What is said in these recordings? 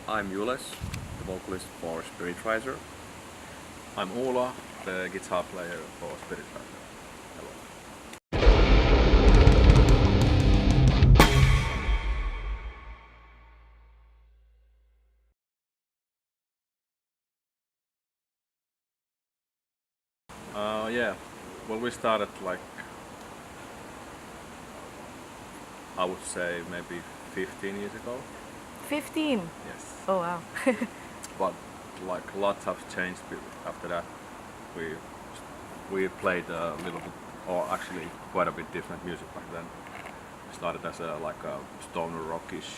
I'm Jules, the vocalist for Spiritraiser. I'm Uula, the guitar player for Spiritraiser. Hello. Yeah, well, we started like, I would say maybe 15 years ago. 15? Yes. Oh wow. But like lots have changed after that. We played a little bit, or actually quite a bit different music back then. We started as a stoner rockish,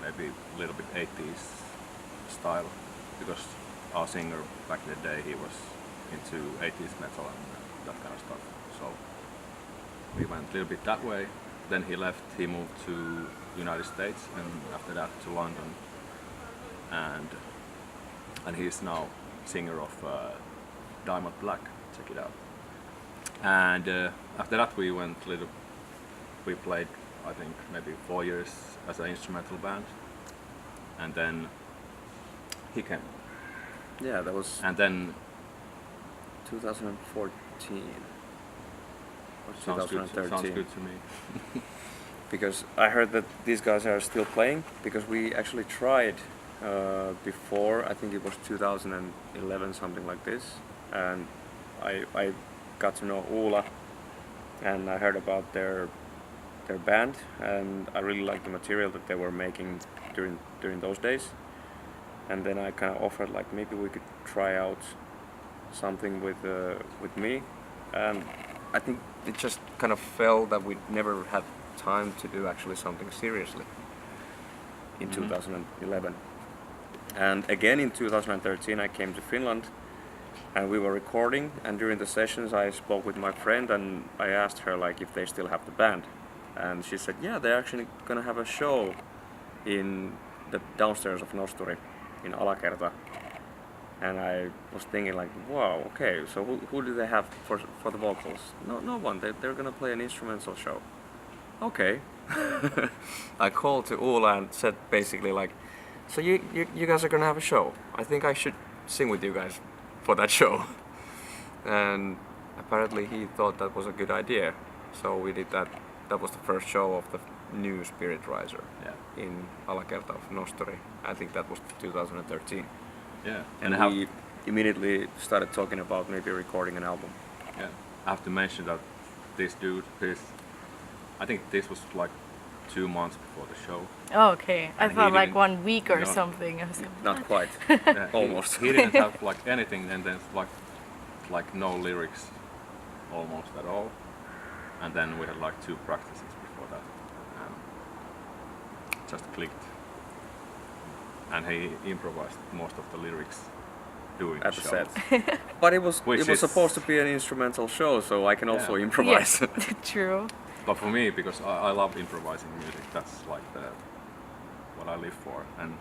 maybe a little bit 80s style, because our singer back in the day, he was into 80s metal and that kind of stuff. So we went a little bit that way. Then he left, he moved to United States, and after that to London. And he's now singer of Diamond Black. Check it out. And after that we played I think maybe 4 years as an instrumental band, and then he came. Yeah, that was And then 2014 or sounds 2013. good to me. Because I heard that these guys are still playing, because we actually tried before, I think it was 2011, something like this, and I got to know Uula, and I heard about their band, and I really liked the material that they were making during those days. And then I kind of offered, like, maybe we could try out something with me, and I think it just kind of fell that we never had time to do actually something seriously in 2011. And again in 2013 I came to Finland and we were recording, and during the sessions I spoke with my friend and I asked her like if they still have the band, and she said yeah, they're actually gonna have a show in the downstairs of Nosturi in Alakerta. And I was thinking like, wow, okay, so who do they have for the vocals? No one, they're gonna play an instrumental show. Okay. I called to Uula and said basically like, so you guys are gonna have a show. I think I should sing with you guys for that show. And apparently he thought that was a good idea. So we did that. That was the first show of the new Spiritraiser in Alakerta of Nosturi. I think that was 2013. Yeah. And we immediately started talking about maybe recording an album. Yeah. I have to mention that this dude, I think this was like 2 months before the show. Oh, okay. I And thought he like didn't- 1 week or no. something. I was like, Not what? quite. Yeah, Almost. He didn't have like anything, and then like no lyrics, almost at all. And then we had like 2 practices before that, and just clicked. And he improvised most of the lyrics during At the the show. set. But it was Which is- supposed to be an instrumental show, so I can also Yeah. improvise. Yeah, true. But for me, because I love improvising music, that's like what I live for. And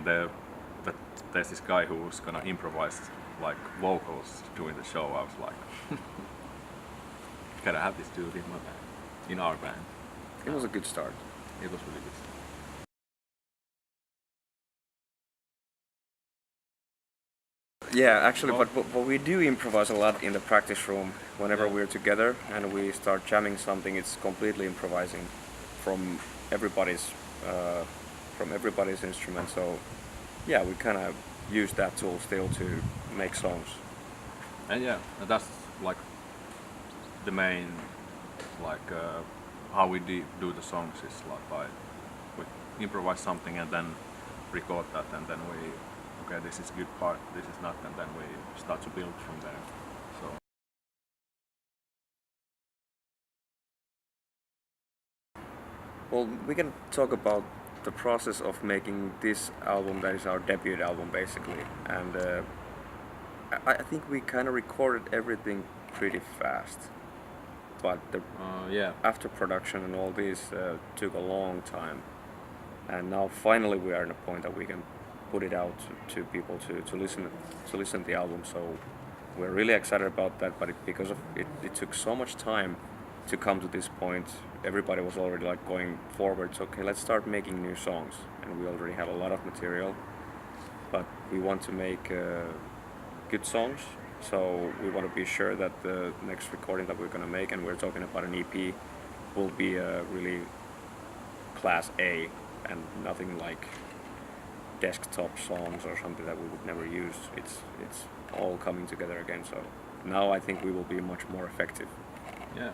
there's this guy who's gonna improvise like vocals during the show. I was like, gotta have this dude in my band, in our band. It was a good start. It was really good. Yeah, actually, but we do improvise a lot in the practice room. Whenever Yeah. we're together and we start jamming something, it's completely improvising from everybody's instrument. So yeah, we kind of use that tool still to make songs. And yeah, and that's like the main, like how we do the songs is like we improvise something and then record that, and then okay, this is a good part, this is not, and then we start to build from there. So Well, we can talk about the process of making this album, that is our debut album basically. And I think we kind of recorded everything pretty fast. But the after production and all this took a long time. And now finally we are in a point that we can put it out to people to listen to the album. So we're really excited about that, but because of it took so much time to come to this point, everybody was already like going forward. So okay, let's start making new songs, and we already had a lot of material, but we want to make good songs. So we want to be sure that the next recording that we're gonna make, and we're talking about an EP, will be a really class A and nothing like desktop songs or something that we would never use. It's all coming together again. So now I think we will be much more effective. Yeah.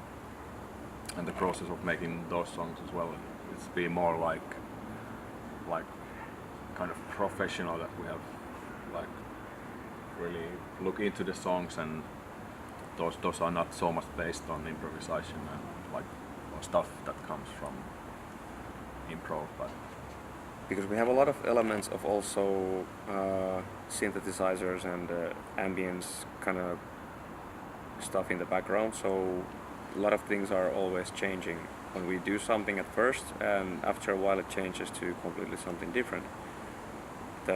And the process of making those songs as well, it's be more like kind of professional, that we have like really look into the songs, and those are not so much based on improvisation and like or stuff that comes from improv, but Because we have a lot of elements of also synthesizers and ambience kind of stuff in the background, so a lot of things are always changing when we do something at first, and after a while it changes to completely something different.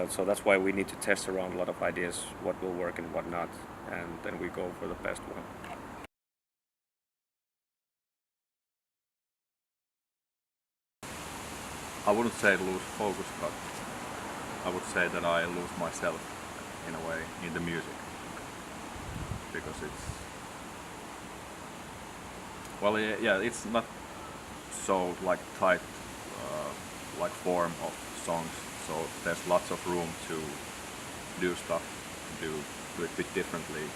So that's why we need to test around a lot of ideas, what will work and what not, and then we go for the best one. I wouldn't say lose focus, but I would say that I lose myself in a way in the music, because it's well, yeah, it's not so like tight like form of songs, so there's lots of room to do stuff, do it a bit differently,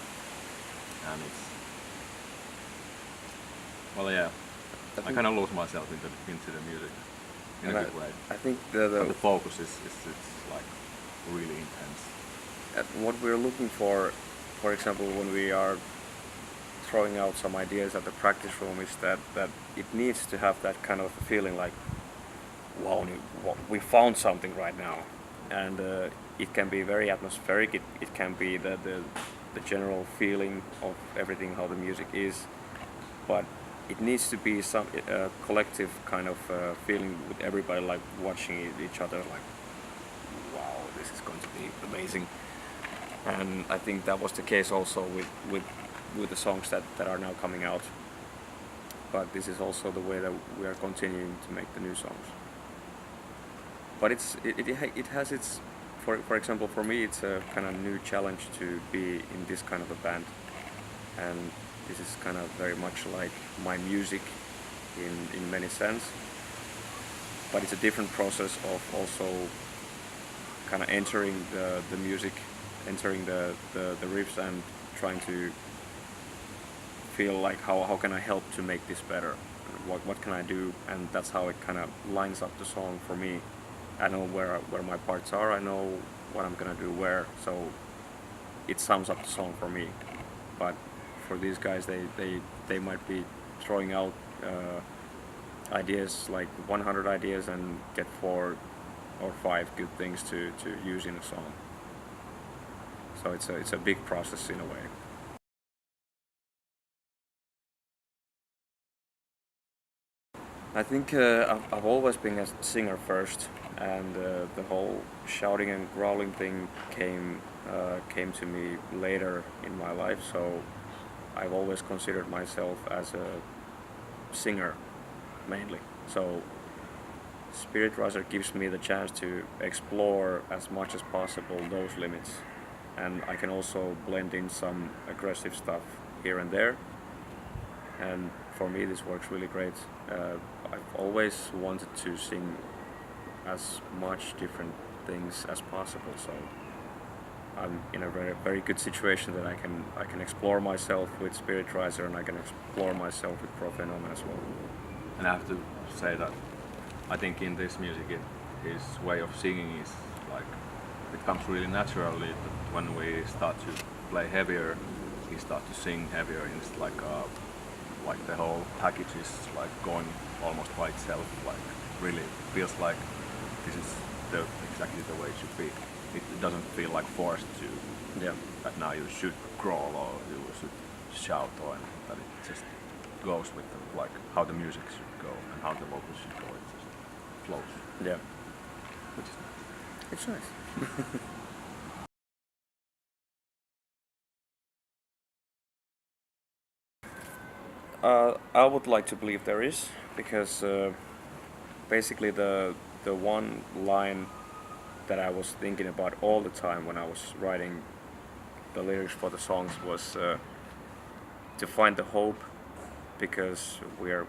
and it's well, yeah, I kind of lose myself into the music in a good way. I think But the focus is it's like really intense. what we're looking for example, when we are throwing out some ideas at the practice room, is that it needs to have that kind of feeling like, wow, we found something right now. And it can be very atmospheric, it can be the general feeling of everything, how the music is, but it needs to be some collective kind of feeling with everybody like watching each other like, wow, this is going to be amazing. And I think that was the case also with the songs that are now coming out. But this is also the way that we are continuing to make the new songs. But it has its, for example, for me it's a kind of new challenge to be in this kind of a band, and this is kind of very much like my music in many sense, but it's a different process of also kind of entering the music, entering the riffs, and trying to feel like how can I help to make this better, what can I do, and that's how it kind of lines up the song for me. I know where my parts are, I know what I'm gonna do where, so it sums up the song for me. But for these guys, they might be throwing out ideas, like 100 ideas, and get 4 or 5 good things to use in a song. So it's a big process in a way. I think I've always been a singer first, and the whole shouting and growling thing came to me later in my life. So I've always considered myself as a singer mainly. So Spiritraiser gives me the chance to explore as much as possible those limits, and I can also blend in some aggressive stuff here and there, and for me this works really great. I've always wanted to sing as much different things as possible, so I'm in a very, very good situation that I can explore myself with Spiritraiser, and I can explore myself with Profenome as well. And I have to say that I think in this music his way of singing is like, it comes really naturally, that when we start to play heavier, he starts to sing heavier, and it's like the whole package is like going almost by itself, like really feels like this is exactly the way it should be. It doesn't feel like forced to, Yeah. that now you should crawl or you should shout, or anything, that it just goes with like how the music should go and how the vocals should go. It just flows. Yeah. Which is nice. It's nice. I would like to believe there is, because basically the one line that I was thinking about all the time when I was writing the lyrics for the songs was to find the hope, because we're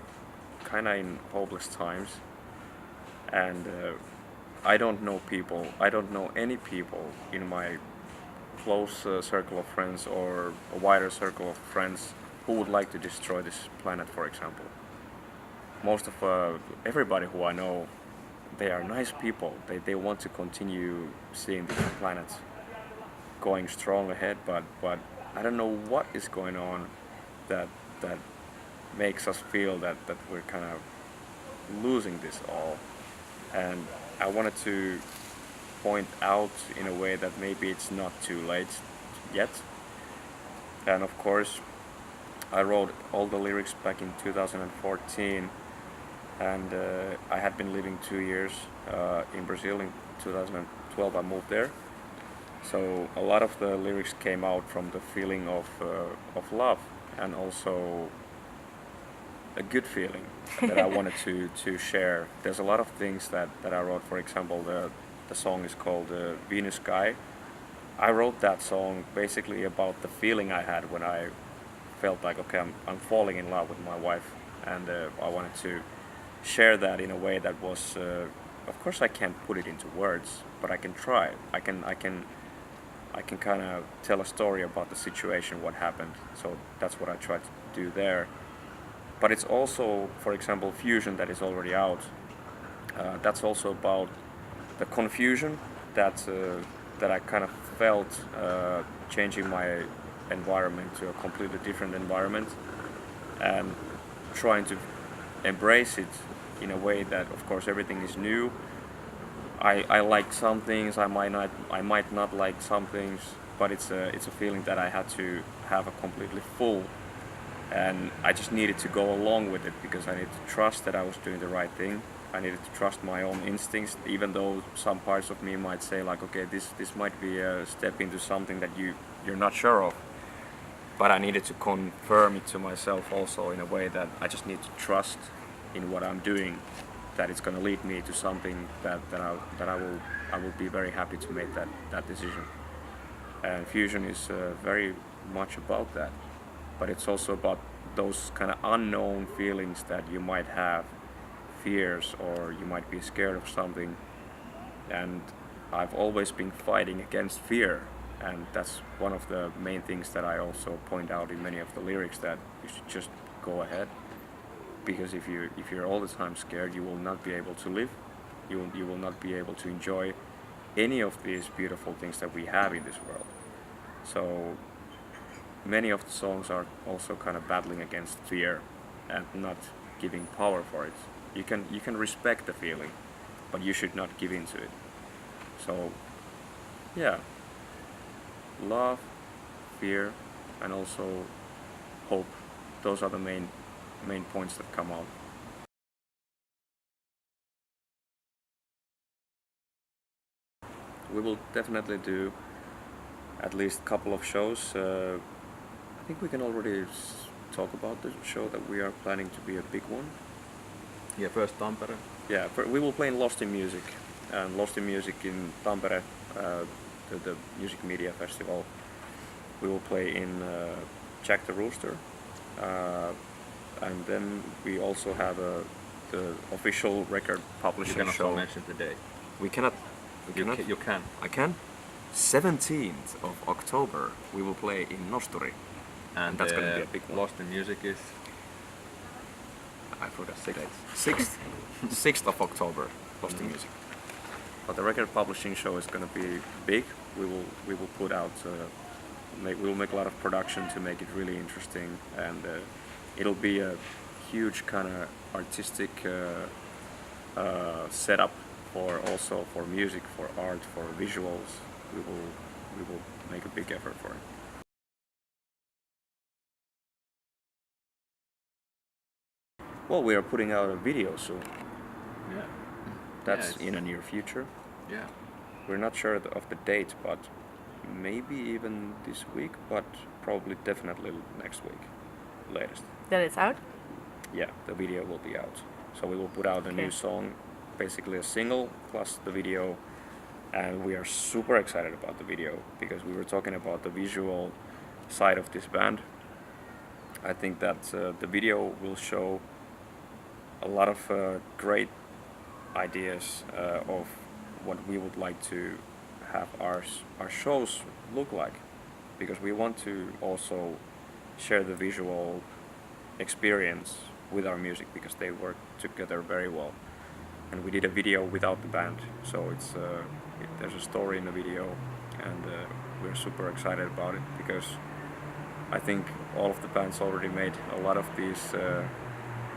kind of in hopeless times, and I don't know any people in my close circle of friends or a wider circle of friends who would like to destroy this planet, for example. Most of everybody who I know, they are nice people. They want to continue seeing this planet going strong ahead, but I don't know what is going on that makes us feel that we're kind of losing this all. And I wanted to point out in a way that maybe it's not too late yet. And of course, I wrote all the lyrics back in 2014, and I had been living 2 years in Brazil. In 2012 I moved there, so a lot of the lyrics came out from the feeling of love, and also a good feeling that I wanted to share. There's a lot of things that I wrote. For example, the song is called Venus Sky. I wrote that song basically about the feeling I had when I felt like, okay, I'm falling in love with my wife, and I wanted to share that in a way that was, of course I can't put it into words, but I can try. I can kind of tell a story about the situation, what happened. So that's what I tried to do there. But it's also, for example, Fusion, that is already out. That's also about the confusion that I kind of felt changing my environment to a completely different environment, and trying to embrace it in a way that, of course, everything is new. I like some things, I might not like some things, but it's a feeling that I had to have a completely full, and I just needed to go along with it, because I needed to trust that I was doing the right thing. I needed to trust my own instincts, even though some parts of me might say like, okay, this might be a step into something that you're not sure of. But I needed to confirm it to myself also in a way that I just need to trust in what I'm doing, that it's going to lead me to something that I will be very happy to make that decision. And Fusion is very much about that, but it's also about those kind of unknown feelings that you might have, fears, or you might be scared of something. And I've always been fighting against fear, and that's one of the main things that I also point out in many of the lyrics, that you should just go ahead, because if you're all the time scared, you will not be able to live. You will not be able to enjoy any of these beautiful things that we have in this world. So many of the songs are also kind of battling against fear and not giving power for it. You can respect the feeling, but you should not give into it. So yeah, love, fear, and also hope. Those are the main points that come out. We will definitely do at least a couple of shows. I think we can already talk about the show that we are planning to be a big one. Yeah, first Tampere. Yeah, we will play in Lost in Music, and Lost in Music in Tampere, the music media festival. We will play in Jack the Rooster, and then we also have the official record publishing You cannot show. mention the date. We cannot. You can. I can. 17th of October we will play in Nosturi. And that's gonna be a big one. Lost in Music is I forgot the date. 6th of October, Lost in Music. But the record publishing show is gonna be big. We will put out. We will make a lot of production to make it really interesting, and it'll be a huge kind of artistic setup for music, for art, for visuals. We will make a big effort for it. Well, we are putting out a video soon. yeah. That's Yeah, in a near future. Yeah. We're not sure of the date, but maybe even this week, but probably definitely next week. latest. That it's out? Yeah, the video will be out. So we will put out a new Okay. song, basically a single plus the video, and we are super excited about the video because we were talking about the visual side of this band. I think that the video will show a lot of great ideas of what we would like to have our shows look like, because we want to also share the visual experience with our music because they work together very well. And we did a video without the band, so there's a story in the video, and we're super excited about it because I think all of the bands already made a lot of these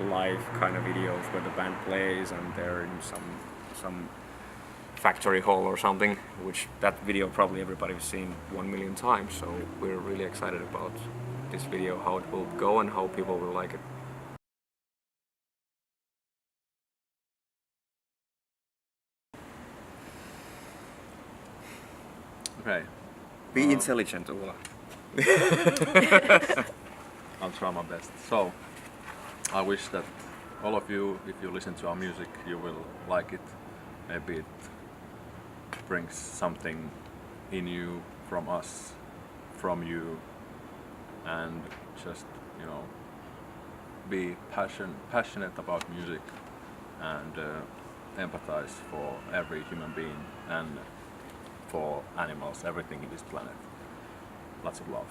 live kind of videos where the band plays and they're in some factory hall or something, which that video probably everybody's seen 1 million times. So we're really excited about this video, how it will go and how people will like it. Okay, Be intelligent, Uula. I'll try my best. So, I wish that all of you, if you listen to our music, you will like it. Maybe it brings something in you from us, from you, and just, you know, be passionate about music and empathize for every human being and for animals, everything in this planet. Lots of love.